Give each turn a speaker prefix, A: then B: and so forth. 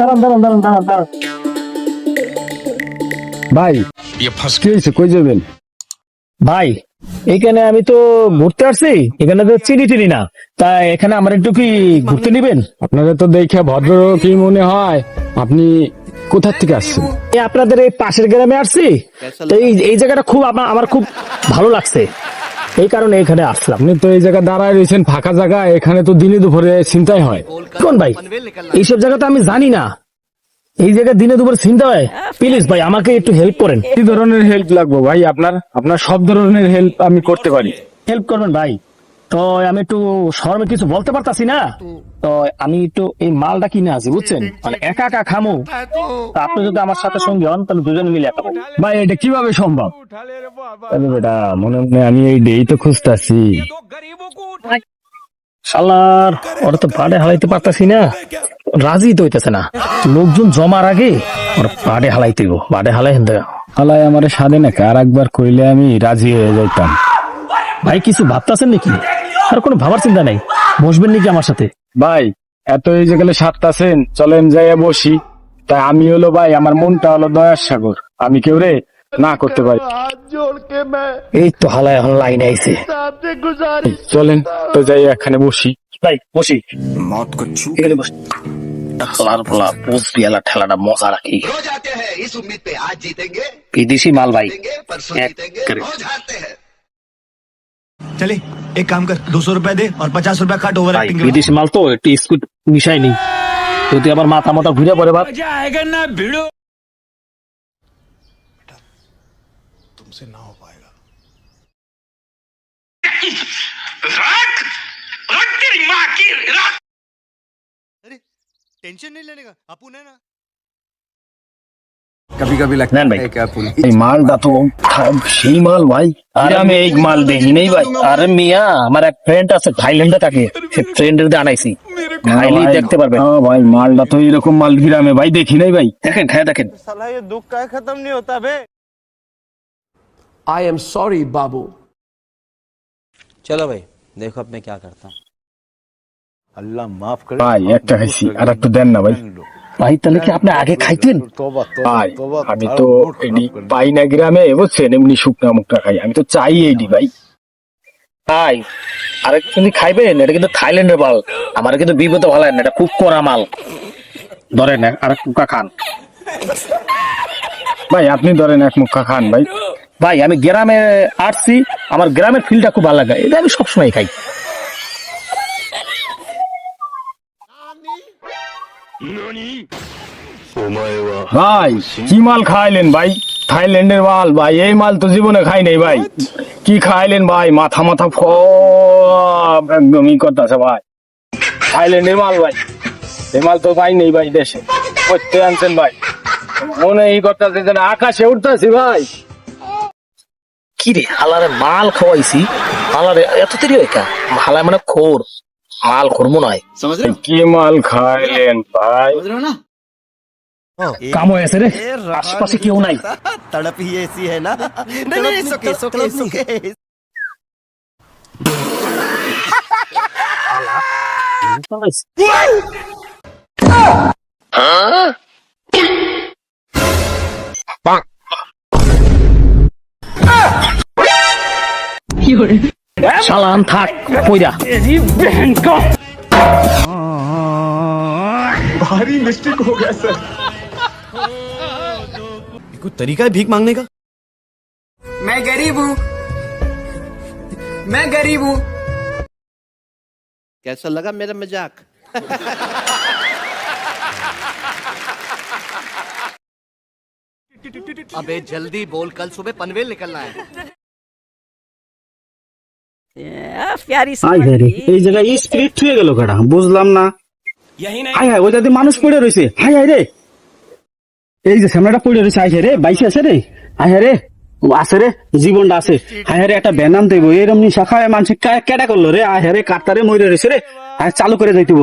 A: দাঁড়ান দাঁড়ান দাঁড়ান দাঁড়ান দাঁড়ান
B: ভাই কি হয়েছে, কই যাবেন?
A: ভাই এখানে আমি তো ঘুরতে আসছি, এখানে তো চিনি চিনি না, তা এখানে আমার একটু কি ঘুরতে নিবেন?
B: আপনাকে তো দেখে ভদ্র কি মনে হয়, আপনি কোথার থেকে আসছেন?
A: আপনাদের এই পাশের গ্রামে আসছি, তো এই জায়গাটা খুব আমার খুব ভালো লাগছে, এই কারণে এখানে আসলাম।
B: আপনি তো এই জায়গায় দাঁড়ায় রয়েছেন ফাঁকা জায়গা, এখানে তো দিনে দুপুরে চিন্তাই হয়।
A: কোন ভাই, এইসব জায়গা তো আমি জানি না, এই জায়গায় দিনে দুপুরে চিন্তা হয়। প্লিজ ভাই আমাকে একটু হেল্প করেন।
B: কি ধরনের হেল্প লাগবে ভাই? আপনার সব ধরনের হেল্প আমি করতে পারি।
A: হেল্প করবেন ভাই? তো আমি একটু শহরে কিছু বলতে পারতাছি না, তো আমি একটু এই মালটা কিনে আছি বুঝছেন, মানে একা একা খামো, তা আপনি যদি আমার সাথে সঙ্গে হন তাহলে দুজনে মিলে একা খাবো।
B: ভাই এটা কিভাবে সম্ভব? আরে বেটা, মনে মনে আমি এই ডেই তো খুঁজতাছি।
A: শালার ওরা তো পাড়ে হালাইতে পারতাছি না, রাজি তো হইতেছে না, লোকজন জমার আগে ওরা পাড়ে হালাইতে পাড়ে হালাই হেন।
B: হালাই আমার সাধে নাকি, আর একবার কইলে আমি রাজি হয়ে যাইতাম।
A: ভাই কিছু ভাবতেছেন নাকি? আর কোনো ভাবার চিন্তা নাই, বসবেন নাকি আমার সাথে?
B: ভাই এত এই যে গেলে সারতাছেন, চলেন যাইয়া বসি। তাই আমি হলো ভাই, আমার মনটা হলো দয়ার সাগর, আমি কেউ রে না করতে পারি।
A: এই তো হালাই এখন লাইনে আইছে,
B: চলেন তো যাই এখানে বসি।
A: ভাই বসি এখানে বসি। খেলার বলা পোস্ট বিয়ালা ঠেলাটা মজা রাখি,
C: रोज आते हैं इस उम्मीद पे आज जीतेंगे
A: বিদেশি মাল ভাই।
C: परसों
A: एक
C: जीतेंगे
A: करे।
C: रोज हारते हैं।
D: चले एक काम कर 200 रुपए दे और 50 रुपए काट ओवर
A: ভাই
D: एक्टिंग
A: বিদেশি মাল তো একটু স্কুট মিশাই নি, যদি আবার মাথা মাথা ঘুরে পড়ে ভাব।
D: टेंशन नहीं लेने का अपुन है ना।
E: कभी कभी लगता
A: नहीं भाई।
E: है क्या पुलिस
B: এই মালটা তো সেই মাল ভাই।
A: আরে আমি এই মাল দেখি নাই ভাই। আরে মিয়া আমার এক ফ্রেন্ড আছে থাইল্যান্ডে থাকে, সে ফ্রেন্ডের দিয়ে আনাইছি, খাইলেই দেখতে পারবেন।
B: হ্যাঁ ভাই, মালটা তো এরকম মাল গ্রামে ভাই দেখি নাই ভাই।
A: দেখেন খায় দেখেন।
D: साला ये दुख का खत्म नहीं होता बे।
F: I am sorry, Babu.
E: चलो भाई देखो अब मैं क्या करता हूँ।
D: अल्लाह माफ करे।
B: ভাই একটা খাইছি, আর একটু দেন না ভাই।
A: ভাই তাহলে কি আপনি আগে খাইতেন?
B: ভাই আমি তো এডি পাই না গ্রামে, বুঝছেন, এমনি শুকনা মুখটা খাই, আমি তো চাই এইডি ভাই।
A: ভাই আরেক কিন্তু খাইবেন, এটা কিন্তু থাইল্যান্ডের মাল, আমার কিন্তু বিপদে ভালো না, এটা খুব কড়া মাল, ধরেন আরেক মুখা খান।
B: ভাই আপনি ধরেন এক মুখা খান ভাই।
A: ভাই আমি গ্রামে আসছি, আমার গ্রামের ফিলটা খুব ভালো লাগে, এটা আমি সবসময় খাই।
B: ভাই কি মাল খাইলেন ভাই? থাইল্যান্ডের মাল ভাই, এই মাল তো জীবনে খাই নাই ভাই। কি খাইলেন ভাই? মাথা মাথা একদমই করতেছে ভাই। থাইল্যান্ডের মাল ভাই, এই মাল তো পাই নেই ভাই দেশে, করতে আনছেন ভাই, মনে এই করতেছে যেন আকাশে উঠতেছি ভাই।
A: কি রে হালারে মাল খাওয়াইছি, হালারে এত দেরি হয় কা? হালায় মানে খোর মাল খোর মনে হয়।
B: কি মাল খাইলেন ভাই?
A: কাম হয়েছে রে, আশপাশে কেউ নাই।
D: तड़प ही ऐसी है ना। नहीं नहीं सुके सुके सुके।
A: শালান থাক কইরা।
D: भारी मिस्टेक हो गया सर। कोई तरीका है भीख मांगने का?
E: मैं गरीब हूँ, मैं गरीब हूँ।
C: कैसा लगा मेरा मजाक?
D: अबे जल्दी बोल, कल सुबह पनवेल निकलना है।
A: আই রে এই জায়গায় স্পিরিট হয়ে গেল কাটা, বুঝলাম না। হাই হাই ওইটাতে মানুষ পড়ে রয়েছে, হাই হাই রে এই যে সামনেটা পড়ে রয়েছে, আই রে বাইসে আছে রে, আই রে আছে রে, জীবনটা আছে। হাই রে একটা ব্যানাম দেবো, এরম নিশা খায় মানুষ কেটা করলো রে, আই রে কাটারে মরে রয়েছে রে, চালু করে যাইতেব।